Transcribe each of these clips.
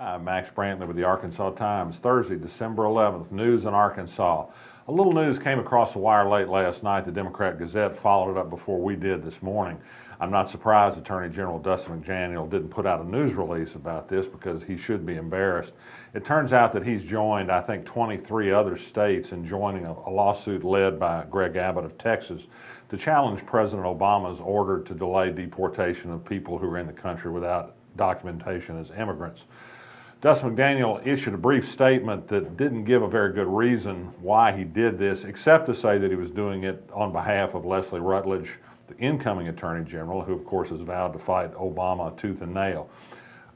Hi, Max Brantley with the Arkansas Times. Thursday, December 11th, news in Arkansas. A little news came across the wire late last night. The Democrat Gazette followed it up before we did this morning. I'm not surprised Attorney General Dustin McDaniel didn't put out a news release about this because he should be embarrassed. It turns out that he's joined, I think, 23 other states in joining a lawsuit led by Greg Abbott of Texas to challenge President Obama's order to delay deportation of people who are in the country without documentation as immigrants. Dustin McDaniel issued a brief statement that didn't give a very good reason why he did this, except to say that he was doing it on behalf of Leslie Rutledge, the incoming Attorney General, who of course has vowed to fight Obama tooth and nail.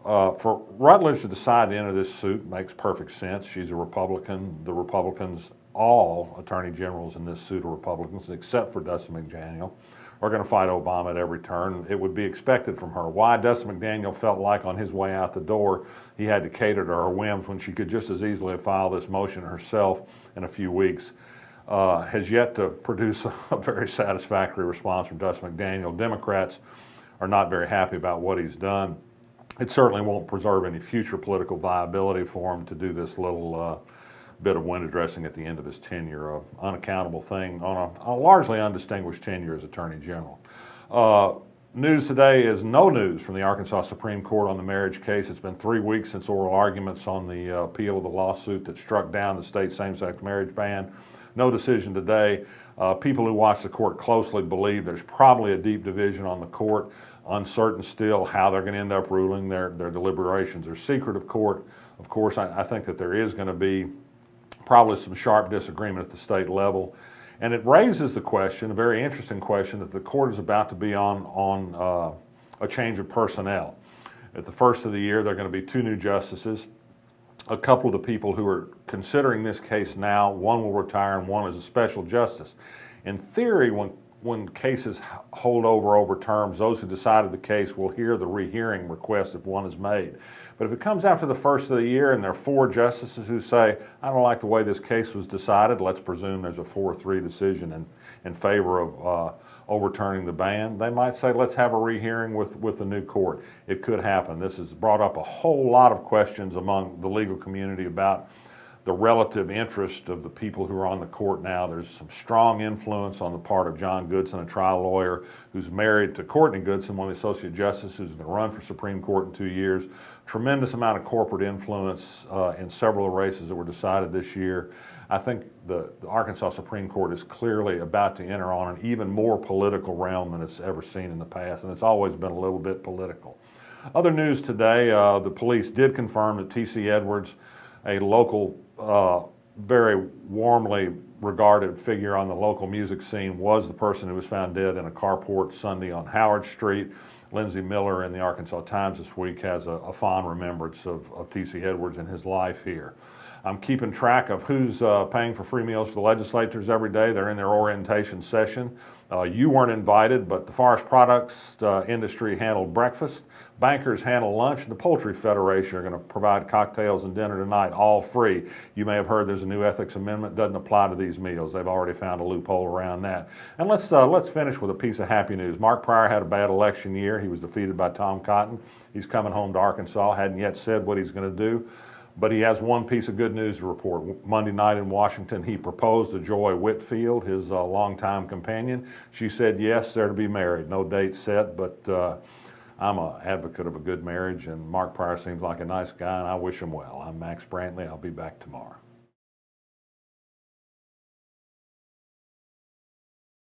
For Rutledge to decide to enter this suit makes perfect sense. She's a Republican. The Republicans, all Attorney Generals in this suit are Republicans, except for Dustin McDaniel, are going to fight Obama at every turn. It would be expected from her. Why Dustin McDaniel felt like on his way out the door he had to cater to her whims when she could just as easily have filed this motion herself in a few weeks has yet to produce a very satisfactory response from Dustin McDaniel. Democrats are not very happy about what he's done. It certainly won't preserve any future political viability for him to do this little bit of window dressing at the end of his tenure, an unaccountable thing on a largely undistinguished tenure as Attorney General. News today is no news from the Arkansas Supreme Court on the marriage case. It's been 3 weeks since oral arguments on the appeal of the lawsuit that struck down the state same-sex marriage ban. No decision today. People who watch the court closely believe there's probably a deep division on the court. Uncertain still how they're going to end up ruling. Their deliberations are secret of court. Of course, I think that there is going to be probably some sharp disagreement at the state level. And it raises the question, a very interesting question, that the court is about to be on a change of personnel. At the first of the year, there are going to be 2 new justices. A couple of the people who are considering this case now, one will retire and one is a special justice. In theory, when cases hold over terms, those who decided the case will hear the rehearing request if one is made. But if it comes after the first of the year and there are 4 justices who say, I don't like the way this case was decided, let's presume there's a 4-3 decision in favor of overturning the ban, they might say, let's have a rehearing with the new court. It could happen. This has brought up a whole lot of questions among the legal community about the relative interest of the people who are on the court now. There's some strong influence on the part of John Goodson, a trial lawyer who's married to Courtney Goodson, one of the associate justices who's going to run for Supreme Court in 2 years. Tremendous amount of corporate influence in several of the races that were decided this year. I think the Arkansas Supreme Court is clearly about to enter on an even more political realm than it's ever seen in the past, and it's always been a little bit political. Other news today, the police did confirm that T.C. Edwards, a local, very warmly regarded figure on the local music scene, was the person who was found dead in a carport Sunday on Howard Street. Lindsay Miller in the Arkansas Times this week has a fond remembrance of T.C. Edwards and his life here. I'm keeping track of who's paying for free meals for the legislators every day. They're in their orientation session. You weren't invited, but the forest products industry handled breakfast. Bankers handle lunch, and the Poultry Federation are going to provide cocktails and dinner tonight, all free. You may have heard there's a new ethics amendment, doesn't apply to these meals. They've already found a loophole around that. And let's finish with a piece of happy news. Mark Pryor had a bad election year. He was defeated by Tom Cotton. He's coming home to Arkansas, hadn't yet said what he's going to do. But he has one piece of good news to report. Monday night in Washington, he proposed to Joy Whitfield, his longtime companion. She said yes, they're to be married. No date set, but I'm an advocate of a good marriage, and Mark Pryor seems like a nice guy, and I wish him well. I'm Max Brantley. I'll be back tomorrow.